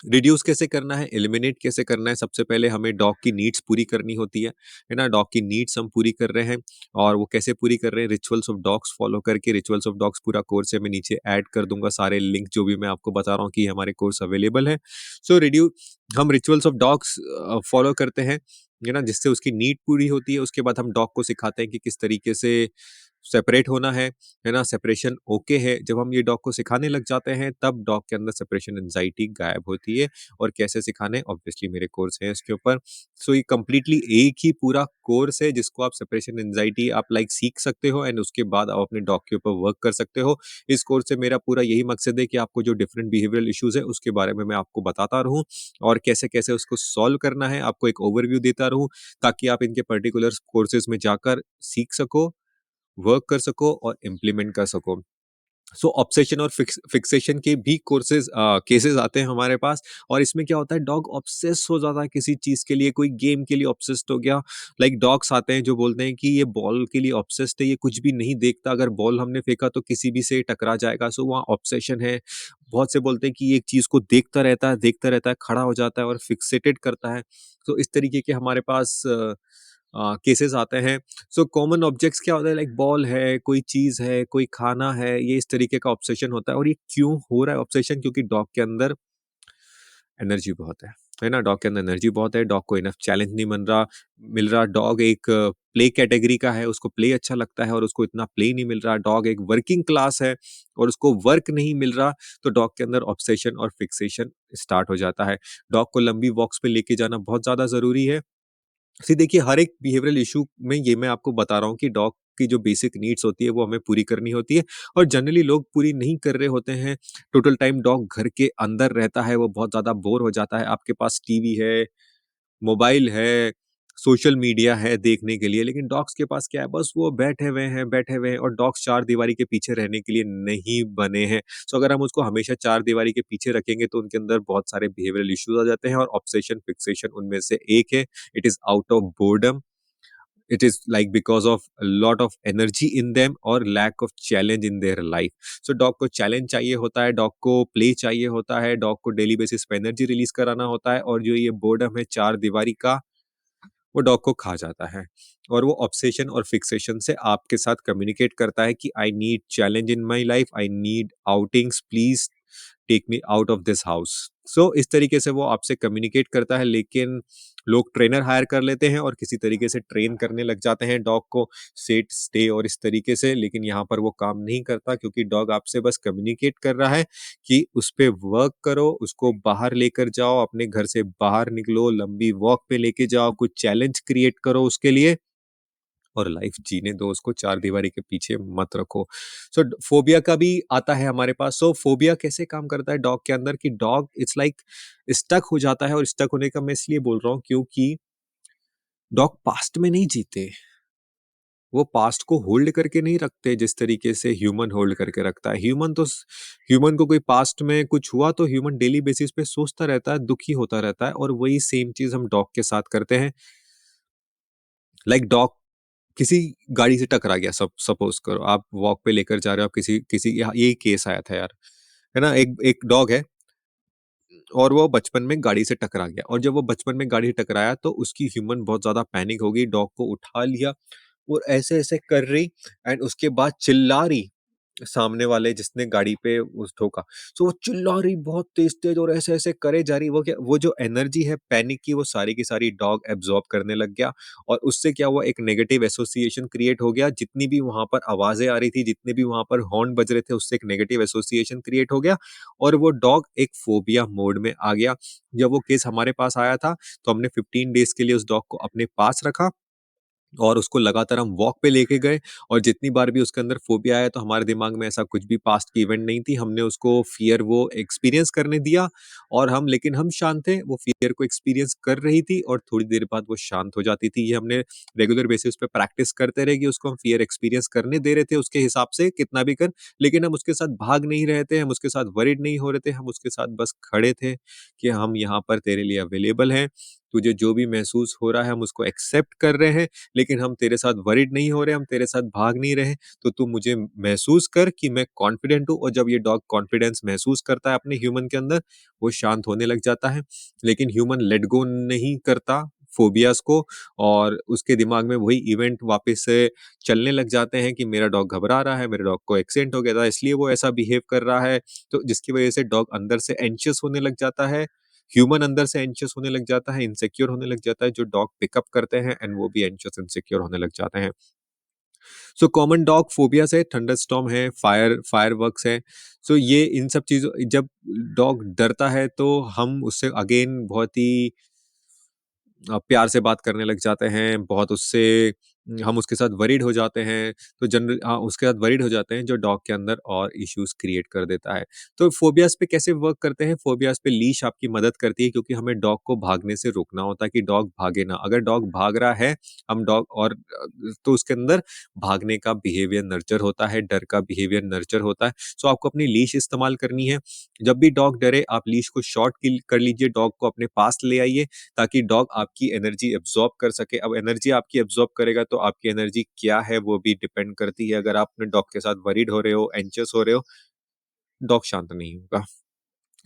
रिड्यूस कैसे करना है, एलिमिनेट कैसे करना है? सबसे पहले हमें डॉग की नीड्स पूरी करनी होती है ना? डॉग की नीड्स हम पूरी कर रहे हैं, और वो कैसे पूरी कर रहे हैं? रिचुअल्स ऑफ डॉग्स फॉलो करके। रिचुअल्स ऑफ डॉग्स पूरा कोर्स है, मैं नीचे ऐड कर दूंगा सारे लिंक, जो भी मैं आपको बता रहा हूँ कि हमारे कोर्स अवेलेबल है। सो रिड्यू हम रिचुअल्स ऑफ डॉग्स फॉलो करते हैं, है ना, जिससे उसकी नीड पूरी होती है। उसके बाद हम डॉग को सिखाते हैं कि किस तरीके से सेपरेट होना है ना? सेपरेशन ओके है। जब हम ये डॉग को सिखाने लग जाते हैं, तब डॉग के अंदर सेपरेशन एंजाइटी गायब होती है। और कैसे सिखाने, ऑब्वियसली मेरे कोर्स है इसके ऊपर। सो ये कंप्लीटली एक ही पूरा कोर्स है, जिसको आप सेपरेशन एंजाइटी आप लाइक सीख सकते हो, एंड उसके बाद आप अपने डॉग के ऊपर वर्क कर सकते हो। इस कोर्स से मेरा पूरा यही मकसद है कि आपको जो डिफरेंट बिहेवियरल इश्यूज है उसके बारे में मैं आपको बताता रहूं, और कैसे कैसे उसको सॉल्व करना है आपको एक ओवरव्यू देता रहूं, ताकि आप इनके पर्टिकुलर कोर्सेज में जाकर सीख सको, वर्क कर सको और इम्प्लीमेंट कर सको। सो ऑब्सेशन और फिक्सेशन के भी केसेस आते हैं हमारे पास। और इसमें क्या होता है, डॉग ऑब्सेस हो जाता है किसी चीज के लिए, कोई गेम के लिए ऑब्सेस्ड हो गया। लाइक डॉग्स आते हैं जो बोलते हैं कि ये बॉल के लिए ऑब्सेस्ड है, ये कुछ भी नहीं देखता, अगर बॉल हमने फेंका तो किसी भी से टकरा जाएगा। सो वहाँ ऑब्सेशन है। बहुत से बोलते हैं कि ये एक चीज को देखता रहता है, खड़ा हो जाता है और फिक्सेटेड करता है। तो इस तरीके के हमारे पास केसेस आते हैं। सो कॉमन ऑब्जेक्ट्स क्या होता है, लाइक बॉल है, कोई चीज है, कोई खाना है, ये इस तरीके का ऑब्सेशन होता है। और ये क्यों हो रहा है ऑब्सेशन? क्योंकि डॉग के अंदर एनर्जी बहुत है ना? डॉग के अंदर एनर्जी बहुत है, डॉग को इनफ चैलेंज नहीं मिल रहा। डॉग एक प्ले कैटेगरी का है, उसको प्ले अच्छा लगता है और उसको इतना प्ले नहीं मिल रहा। डॉग एक वर्किंग क्लास है और उसको वर्क नहीं मिल रहा। तो डॉग के अंदर ऑब्सेशन और फिक्सेशन स्टार्ट हो जाता है। डॉग को लंबी वॉक्स पे लेके जाना बहुत ज्यादा जरूरी है। सी देखिए, हर एक बिहेवियरल इशू में ये मैं आपको बता रहा हूँ कि डॉग की जो बेसिक नीड्स होती है वो हमें पूरी करनी होती है। और जनरली लोग पूरी नहीं कर रहे होते हैं। टोटल टाइम डॉग घर के अंदर रहता है, वो बहुत ज्यादा बोर हो जाता है। आपके पास टीवी है, मोबाइल है, सोशल मीडिया है देखने के लिए, लेकिन डॉग्स के पास क्या है, बस वो बैठे हुए हैं। और डॉग्स चार दीवारी के पीछे रहने के लिए नहीं बने हैं। सो अगर हम उसको हमेशा चार दीवारी के पीछे रखेंगे तो उनके अंदर बहुत सारे बिहेवियरल इश्यूज आ जाते हैं और ऑब्सेशन फिक्सेशन उनमें से एक है। It is out of boredom, it is like because of a lot of energy in them और lack of challenge in their life। so dog को चैलेंज चाहिए होता है, डॉग को प्ले चाहिए होता है, डॉग को डेली बेसिस पे एनर्जी रिलीज कराना होता है। और जो ये बोर्डम है चार दीवारी का, वो डॉग को खा जाता है। और वो ऑब्सेशन और फिक्सेशन से आपके साथ कम्युनिकेट करता है कि I need challenge in my life, I need outings, please take me out of this house. So इस तरीके से वो आपसे कम्युनिकेट करता है। लेकिन लोग ट्रेनर हायर कर लेते हैं और किसी तरीके से ट्रेन करने लग जाते हैं डॉग को, सेट स्टे और इस तरीके से। लेकिन यहाँ पर वो काम नहीं करता, क्योंकि डॉग आपसे बस कम्युनिकेट कर रहा है कि उस पे वर्क करो, उसको बाहर लेकर जाओ, अपने घर से बाहर निकलो, लंबी वॉक पे लेके जाओ, कुछ चैलेंज क्रिएट करो उसके लिए और लाइफ जीने दो उसको, चार दीवारी के पीछे मत रखो। सो फोबिया का भी आता है हमारे पास। सो फोबिया कैसे काम करता है डॉग के अंदर, कि डॉग इट्स लाइक स्टक हो जाता है। और स्टक होने का मैं इसलिए बोल रहा हूँ क्योंकि डॉग पास्ट में नहीं जीते, वो पास्ट को होल्ड करके नहीं रखते जिस तरीके से ह्यूमन होल्ड करके रखता है। ह्यूमन को कोई पास्ट में कुछ हुआ तो ह्यूमन डेली बेसिस पे सोचता रहता है, दुखी होता रहता है। और वही सेम चीज हम डॉग के साथ करते हैं। लाइक डॉग किसी गाड़ी से टकरा गया, सब सपोज करो आप वॉक पे लेकर जा रहे हो, आप किसी किसी यही केस आया था यार, है ना? एक एक डॉग है और वो बचपन में गाड़ी से टकरा गया। और जब वो बचपन में गाड़ी से टकराया तो उसकी ह्यूमन बहुत ज्यादा पैनिक हो गई, डॉग को उठा लिया और ऐसे ऐसे कर रही एंड उसके बाद चिल्ला रही सामने वाले जिसने गाड़ी पे उस ठोका। सो वो चिल्ला रही बहुत तेज तेज और ऐसे ऐसे करे जा रही। वो क्या, वो जो एनर्जी है पैनिक की, वो सारी की सारी डॉग एब्जॉर्ब करने लग गया। और उससे क्या हुआ, एक नेगेटिव एसोसिएशन क्रिएट हो गया। जितनी भी वहां पर आवाजें आ रही थी, जितने भी वहां पर हॉर्न बज रहे थे, उससे एक नेगेटिव एसोसिएशन क्रिएट हो गया और वो डॉग एक फोबिया मोड में आ गया। जब वो केस हमारे पास आया था तो हमने 15 डेज के लिए उस डॉग को अपने पास रखा और उसको लगातार हम वॉक पे लेके गए। और जितनी बार भी उसके अंदर फोबिया आया तो हमारे दिमाग में ऐसा कुछ भी पास्ट की इवेंट नहीं थी, हमने उसको फियर वो एक्सपीरियंस करने दिया। और हम, लेकिन हम शांत थे, वो फियर को एक्सपीरियंस कर रही थी और थोड़ी देर बाद वो शांत हो जाती थी। ये हमने रेगुलर बेसिस पे प्रैक्टिस करते रहे कि उसको हम फियर एक्सपीरियंस करने दे रहे थे उसके हिसाब से कितना भी कर। लेकिन हम उसके साथ भाग नहीं रहे थे, हम उसके साथ वरिड नहीं हो रहे थे, हम उसके साथ बस खड़े थे कि हम यहाँ पर तेरे लिए अवेलेबल हैं। तुझे जो भी महसूस हो रहा है हम उसको एक्सेप्ट कर रहे हैं, लेकिन हम तेरे साथ वरिड नहीं हो रहे, हम तेरे साथ भाग नहीं रहे। तो तू मुझे महसूस कर कि मैं कॉन्फिडेंट हूँ। और जब ये डॉग कॉन्फिडेंस महसूस करता है अपने ह्यूमन के अंदर, वो शांत होने लग जाता है। लेकिन ह्यूमन लेट गो नहीं करता फोबियाज को और उसके दिमाग में वही इवेंट वापस से चलने लग जाते हैं कि मेरा डॉग घबरा रहा है, मेरे डॉग को एक्सीडेंट हो गया था इसलिए वो ऐसा बिहेव कर रहा है। तो जिसकी वजह से डॉग अंदर से एंशियस होने लग जाता है, ह्यूमन अंदर से एंशियस होने लग जाता है, इनसिक्योर होने लग जाता है। जो डॉग पिकअप करते हैं एंड वो भी एंशियस इनसिक्योर होने लग जाते हैं। सो कॉमन डॉग फोबियास है, थंडरस्टॉर्म है, फायरवर्क्स है। सो ये इन सब चीजों, जब डॉग डरता है तो हम उससे अगेन बहुत ही प्यार से बात करने लग जाते हैं, बहुत उससे हम उसके साथ वरीड हो जाते हैं, तो उसके साथ वरीड हो जाते हैं जो डॉग के अंदर और इश्यूज़ क्रिएट कर देता है। तो फ़ोबियाज़ पे कैसे वर्क करते हैं? फ़ोबियाज़ पे लीश आपकी मदद करती है क्योंकि हमें डॉग को भागने से रोकना होता है कि डॉग भागे ना। अगर डॉग भाग रहा है, हम डॉग और तो उसके अंदर भागने का बिहेवियर नर्चर होता है, डर का बिहेवियर नर्चर होता है। सो आपको अपनी लीश इस्तेमाल करनी है। जब भी डॉग डरे, आप लीश को शॉर्ट किल कर लीजिए, डॉग को अपने पास ले आइए ताकि डॉग आपकी एनर्जी एब्ज़ॉर्ब कर सके। अब एनर्जी आपकी एब्ज़ॉर्ब करेगा तो आपकी एनर्जी क्या है वो भी डिपेंड करती है। अगर आप अपने डॉग के साथ वरीड हो रहे हो, एंग्ज़ियस हो रहे हो, डॉग शांत नहीं होगा।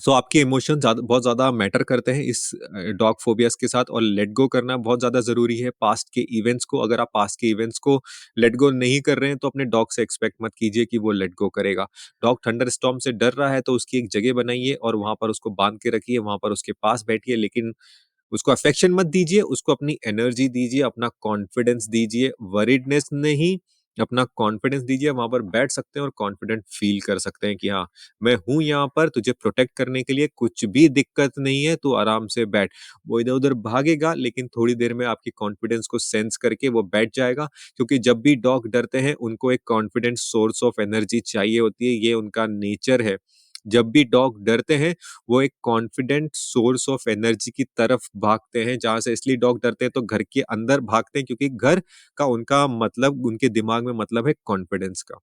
सो आपके इमोशन बहुत ज़्यादा मैटर करते हैं इस डॉग फ़ोबियाज़ के साथ और लेट गो करना बहुत ज़्यादा ज़रूरी है पास्ट के इवेंट्स को। अगर आप पास्ट के इवेंट्स को लेट गो नहीं कर रहे हैं तो अपने डॉग से एक्सपेक्ट मत कीजिए कि वो लेट गो करेगा। डॉग थंडरस्टॉर्म से डर रहा है तो उसकी एक जगह बनाइए और वहाँ पर उसको बाँध के रखिए, वहाँ पर उसके पास बैठिए, लेकिन उसको अफ़ेक्शन मत दीजिए, उसको अपनी एनर्जी दीजिए, अपना कॉन्फिडेंस दीजिए, वरीडनेस नहीं, अपना कॉन्फिडेंस दीजिए, वहाँ पर बैठ सकते हैं और कॉन्फिडेंट फ़ील कर सकते हैं कि हाँ, मैं हूँ यहाँ पर तुझे प्रोटेक्ट करने के लिए, कुछ भी दिक्कत नहीं है, तू आराम से बैठ। वो इधर-उधर भागेगा, लेकिन थोड़ी देर में आपकी कॉन्फिडेंस को सेंस करके वो बैठ जाएगा, क्योंकि जब भी डॉग डरते हैं, उनको एक कॉन्फिडेंट सोर्स ऑफ एनर्जी चाहिए होती है, ये उनका नेचर है। जब भी डॉग डरते हैं, वो एक कॉन्फिडेंट सोर्स ऑफ एनर्जी की तरफ भागते हैं, जहाँ से इसलिए डॉग डरते हैं तो घर के अंदर भागते हैं क्योंकि घर का उनका मतलब उनके दिमाग में मतलब है कॉन्फिडेंस का।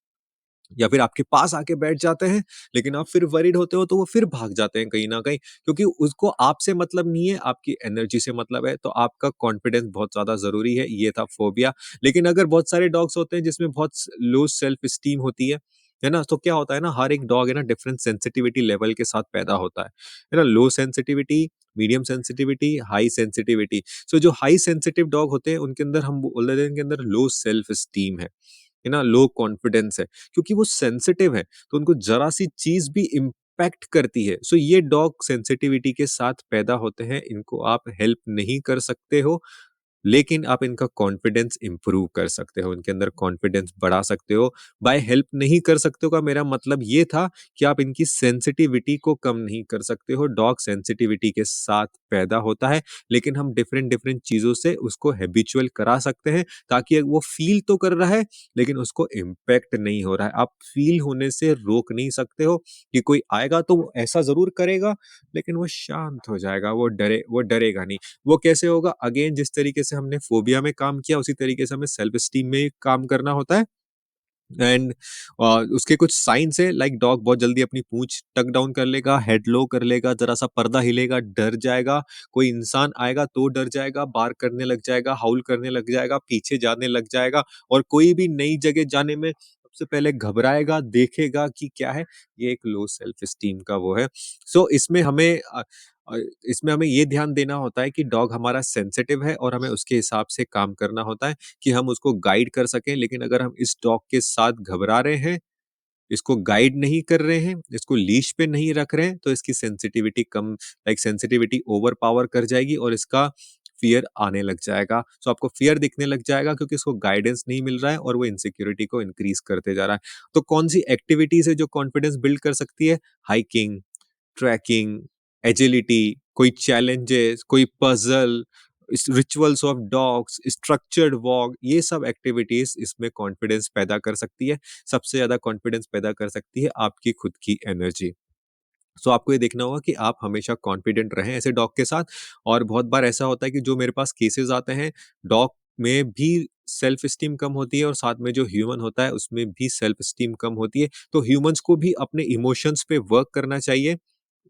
या फिर आपके पास आके बैठ जाते हैं, लेकिन आप फिर वरीड होते हो तो वो फिर भाग जाते हैं कहीं न कहीं क्योंकि उसको आपसे मतलब नहीं है, आपकी एनर्जी से मतलब है, तो आपका कॉन्फिडेंस बहुत ज़्यादा ज़रूरी है, ये था फ़ोबिया। लेकिन अगर बहुत सारे डॉग्स होते हैं जिसमें बहुत लो सेल्फ एस्टीम होती है ना? तो क्या होता है ना, हर एक डॉग है ना डिफरेंट सेंसिटिविटी लेवल के साथ पैदा होता है ना? Low sensitivity, medium sensitivity, high sensitivity. So जो हाई सेंसिटिव डॉग होते हैं उनके अंदर हम बोल देते हैं उनके अंदर लो सेल्फ एस्टीम है ना? लो कॉन्फिडेंस है क्योंकि वो सेंसिटिव है, तो उनको ज़रा-सी चीज़ भी इम्पैक्ट करती है। सो ये डॉग सेंसिटिविटी के साथ पैदा होते हैं, इनको आप हेल्प नहीं कर सकते हो, लेकिन आप इनका कॉन्फिडेंस इंप्रूव कर सकते हो, इनके अंदर कॉन्फिडेंस बढ़ा सकते हो। बाय हेल्प नहीं कर सकते हो का मेरा मतलब ये था कि आप इनकी सेंसिटिविटी को कम नहीं कर सकते हो। डॉग सेंसिटिविटी के साथ पैदा होता है, लेकिन हम डिफरेंट डिफरेंट चीज़ों से उसको हैबिचुअल करा सकते हैं ताकि वो फ़ील तो कर रहा है, लेकिन उसको इम्पैक्ट नहीं हो रहा है। आप फ़ील होने से रोक नहीं सकते हो कि कोई आएगा तो वो ऐसा ज़रूर करेगा, लेकिन वो शांत हो जाएगा, वो डरेगा नहीं। वो कैसे होगा? अगेन जिस तरीके से हमने फ़ोबिया में काम किया उसी तरीके से हमें सेल्फ एस्टीम में काम करना होता है। एंड उसके कुछ साइन्स है लाइक डॉग बहुत जल्दी अपनी पूंछ टक डाउन कर लेगा, हेड लो कर लेगा, जरा सा पर्दा हिलेगा डर जाएगा, कोई इंसान आएगा तो डर जाएगा, बार करने लग जाएगा, हाउल करने लग जाएगा, पीछे जाने लग जाएगा और कोई भी नई जगह जाने में सबसे पहले घबराएगा, देखेगा कि क्या है। ये एक लो सेल्फ एस्टीम का वो है। सो इसमें हमें ये ध्यान देना होता है कि डॉग हमारा सेंसिटिव है और हमें उसके हिसाब से काम करना होता है कि हम उसको गाइड कर सकें। लेकिन अगर हम इस डॉग के साथ घबरा रहे हैं, इसको गाइड नहीं कर रहे हैं, इसको लीश पे नहीं रख रहे हैं, तो इसकी सेंसिटिविटी ओवरपावर कर जाएगी और इसका फ़ियर आने लग जाएगा। सो आपको फ़ियर दिखने लग जाएगा क्योंकि इसको गाइडेंस नहीं मिल रहा है और वो इनसिक्योरिटी को इंक्रीज़ करते जा रहा है। तो कौन-सी एक्टिविटीज़ है जो कॉन्फिडेंस बिल्ड कर सकती है? हाइकिंग, ट्रैकिंग, एजिलिटी, कोई चैलेंजेस, कोई puzzle, rituals of dogs, structured walk, ये सब एक्टिविटीज़ इसमें कॉन्फिडेंस पैदा कर सकती है। सबसे ज़्यादा कॉन्फिडेंस पैदा कर सकती है आपकी खुद की एनर्जी। सो आपको ये देखना होगा कि आप हमेशा कॉन्फिडेंट रहें ऐसे डॉग के साथ। और बहुत बार ऐसा होता है कि जो मेरे पास केसेस आते हैं, डॉग में भी सेल्फ एस्टीम कम होती है और साथ में जो ह्यूमन होता है उसमें भी सेल्फ एस्टीम कम होती है। तो ह्यूमंस को भी अपने इमोशंस पे वर्क करना चाहिए।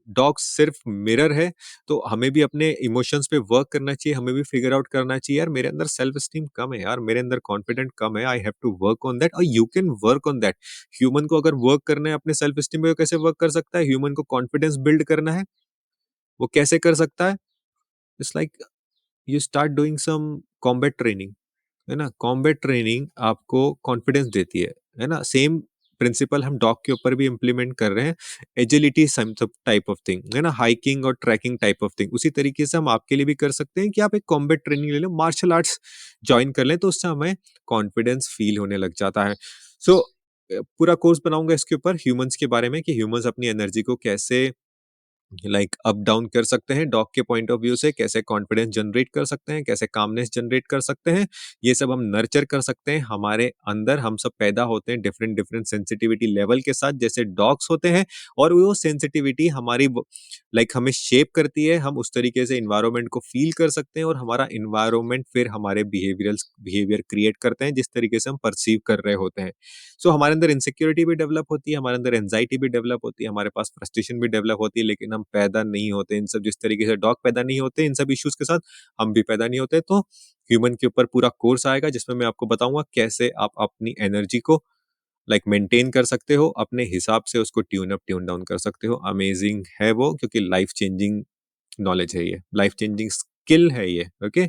डॉग सिर्फ मिरर है, तो हमें भी अपने इमोशंस पे वर्क करना चाहिए, हमें भी फिगर आउट करना चाहिए यार मेरे अंदर सेल्फ एस्टीम कम है यार, मेरे अंदर कॉन्फिडेंट कम है, I have to work on that और you can work on that. Human को अगर वर्क करना है अपने सेल्फ एस्टीम पे, वो कैसे वर्क कर सकता है? ह्यूमन को कॉन्फिडेंस बिल्ड करना है, वो कैसे कर सकता है? It's like you start doing some combat training, है ना? कॉम्बैट ट्रेनिंग आपको कॉन्फिडेंस देती है ना? सेम प्रिंसिपल हम डॉग के ऊपर भी इम्प्लीमेंट कर रहे हैं। एजिलिटी सम सब टाइप ऑफ थिंग, है ना? हाइकिंग और ट्रैकिंग टाइप ऑफ थिंग। उसी तरीके से हम आपके लिए भी कर सकते हैं कि आप एक कॉम्बैट ट्रेनिंग ले लो, मार्शल आर्ट्स जॉइन कर लें, तो उससे हमें कॉन्फिडेंस फील होने लग जाता है। सो पूरा कोर्स बनाऊँगा इसके ऊपर ह्यूमन्स के बारे में कि ह्यूमन्स अपनी एनर्जी को कैसे लाइक अप डाउन कर सकते हैं डॉग के पॉइंट ऑफ व्यू से, कैसे कॉन्फिडेंस जनरेट कर सकते हैं, कैसे कामनेस जनरेट कर सकते हैं, ये सब हम नर्चर कर सकते हैं हमारे अंदर। हम सब पैदा होते हैं डिफरेंट डिफरेंट सेंसिटिविटी लेवल के साथ, जैसे डॉग्स होते हैं, और वो सेंसिटिविटी हमारी लाइक हमें शेप करती है। हम उस तरीके से इन्वायरमेंट को फील कर सकते हैं, और हमारा इन्वायरमेंट फिर हमारे बिहेवियर क्रिएट करते हैं जिस तरीके से हम परसीव कर रहे होते हैं। सो हमारे अंदर इनसिक्योरिटी भी डेवलप होती है, हमारे अंदर एंजाइटी भी डेवलप होती है, हमारे पास फ्रस्ट्रेशन भी डेवलप होती है, लेकिन हम पैदा नहीं होते इन सब, जिस तरीके से डॉग पैदा नहीं होते इन सब इश्यूज के साथ, हम भी पैदा नहीं होते। तो ह्यूमन के ऊपर पूरा कोर्स आएगा जिसमें मैं आपको बताऊंगा कैसे आप अपनी एनर्जी को लाइक मेंटेन कर सकते हो, अपने हिसाब से उसको ट्यून अप ट्यून डाउन कर सकते हो। अमेजिंग है वो, क्योंकि लाइफ चेंजिंग नॉलेज है ये, लाइफ चेंजिंग स्किल है ये। ओके,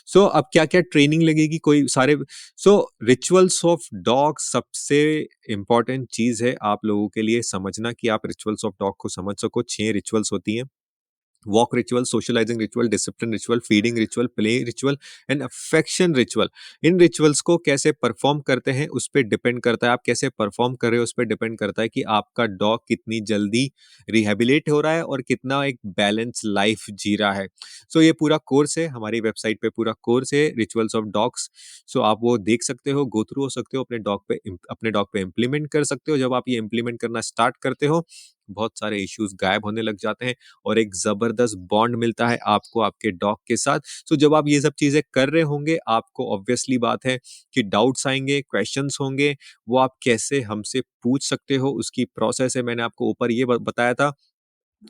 सो अब क्या क्या ट्रेनिंग लगेगी, कोई सारे। सो रिचुअल्स ऑफ डॉग सबसे इंपॉर्टेंट चीज है आप लोगों के लिए समझना, कि आप रिचुअल्स ऑफ डॉग को समझ सको। 6 रिचुअल्स होती हैं: walk ritual, socializing ritual, discipline ritual, feeding ritual, play ritual and affection ritual. इन रिचुअल्स को कैसे परफॉर्म करते हैं उस पर डिपेंड करता है, आप कैसे परफॉर्म कर रहे हो उस पर डिपेंड करता है कि आपका डॉग कितनी जल्दी रिहेबिलिट हो रहा है और कितना एक बैलेंस लाइफ जी रहा है। सो ये पूरा कोर्स है हमारी वेबसाइट पे, पूरा कोर्स है रिचुअल्स ऑफ डॉग्स। सो आप वो देख सकते हो, गो थ्रू हो सकते हो, अपने डॉग पे इम्प्लीमेंट कर सकते हो। जब आप ये इम्प्लीमेंट करना स्टार्ट करते हो, बहुत सारे इश्यूज गायब होने लग जाते हैं, और एक जबरदस्त बॉन्ड मिलता है आपको आपके डॉग के साथ। सो जब आप ये सब चीजें कर रहे होंगे, आपको ऑब्वियसली बात है कि डाउट्स आएंगे, क्वेश्चंस होंगे, वो आप कैसे हमसे पूछ सकते हो, उसकी प्रोसेस है। मैंने आपको ऊपर ये बताया था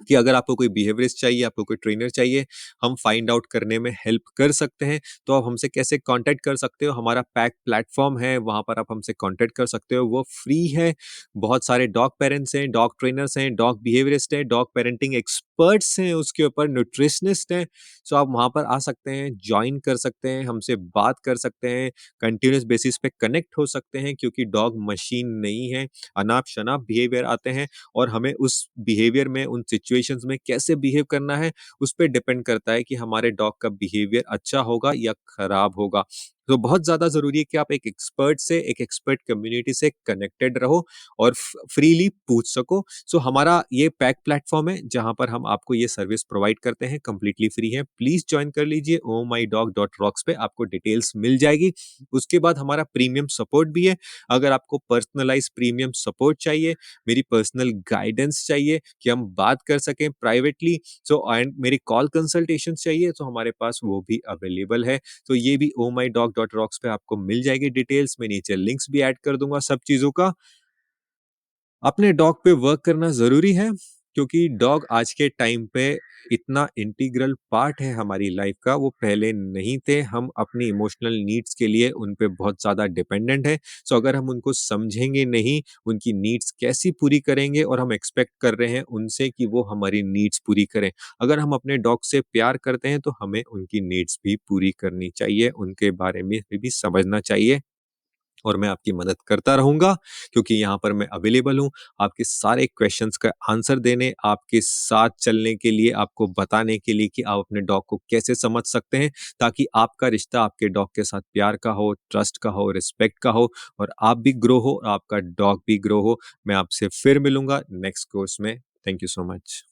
कि अगर आपको कोई बिहेवियरिस्ट चाहिए, आपको कोई ट्रेनर चाहिए, हम फाइंड आउट करने में हेल्प कर सकते हैं। तो आप हमसे कैसे कांटेक्ट कर सकते हो, हमारा पैक प्लेटफॉर्म है, वहां पर आप हमसे कांटेक्ट कर सकते हो, वो फ्री है। बहुत सारे डॉग पेरेंट्स हैं, डॉग ट्रेनर्स हैं, डॉग बिहेवियरिस्ट हैं, डॉग पेरेंटिंग एक्सपर्ट्स हैं, उसके ऊपर न्यूट्रिशनिस्ट हैं। सो आप वहां पर आ सकते हैं, ज्वाइन कर सकते हैं, हमसे बात कर सकते हैं, कंटिन्यूस बेसिस पे कनेक्ट हो सकते हैं, क्योंकि डॉग मशीन नहीं है। अनाप शनाप बिहेवियर आते हैं, और हमें उस बिहेवियर में, उन सिचुएशंस में कैसे बिहेव करना है, उस पे डिपेंड करता है कि हमारे डॉग का बिहेवियर अच्छा होगा या खराब होगा। तो बहुत ज्यादा जरूरी है कि आप एक एक्सपर्ट से, एक एक्सपर्ट कम्युनिटी से कनेक्टेड रहो, और फ्रीली पूछ सको। सो हमारा ये पैक प्लेटफॉर्म है जहां पर हम आपको ये सर्विस प्रोवाइड करते हैं, कंप्लीटली फ्री है। प्लीज ज्वाइन कर लीजिए, omydog.rocks पे आपको डिटेल्स मिल जाएगी। उसके बाद हमारा प्रीमियम सपोर्ट भी है। अगर आपको पर्सनलाइज प्रीमियम सपोर्ट चाहिए, मेरी पर्सनल गाइडेंस चाहिए कि हम बात कर सकें प्राइवेटली, सो एंड मेरी कॉल कंसल्टेशन चाहिए, तो हमारे पास वो भी अवेलेबल है। तो ये भी omydog.rocks पे आपको मिल जाएगी डिटेल्स। मैं नीचे लिंक्स भी ऐड कर दूंगा सब चीजों का। अपने डॉग पे वर्क करना ज़रूरी है, क्योंकि डॉग आज के टाइम पे इतना इंटीग्रल पार्ट है हमारी लाइफ का, वो पहले नहीं थे। हम अपनी इमोशनल नीड्स के लिए उन पे बहुत ज़्यादा डिपेंडेंट है। सो अगर हम उनको समझेंगे नहीं, उनकी नीड्स कैसी पूरी करेंगे, और हम एक्सपेक्ट कर रहे हैं उनसे कि वो हमारी नीड्स पूरी करें। अगर हम अपने डॉग से प्यार करते हैं, तो हमें उनकी नीड्स भी पूरी करनी चाहिए, उनके बारे में भी समझना चाहिए। और मैं आपकी मदद करता रहूँगा, क्योंकि यहाँ पर मैं अवेलेबल हूँ, आपके सारे क्वेश्चंस का आंसर देने, आपके साथ चलने के लिए, आपको बताने के लिए कि आप अपने डॉग को कैसे समझ सकते हैं, ताकि आपका रिश्ता आपके डॉग के साथ प्यार का हो, ट्रस्ट का हो, रिस्पेक्ट का हो, और आप भी ग्रो हो, आपका डॉग भी ग्रो हो। मैं आपसे फिर मिलूंगा नेक्स्ट कोर्स में। Thank you so much.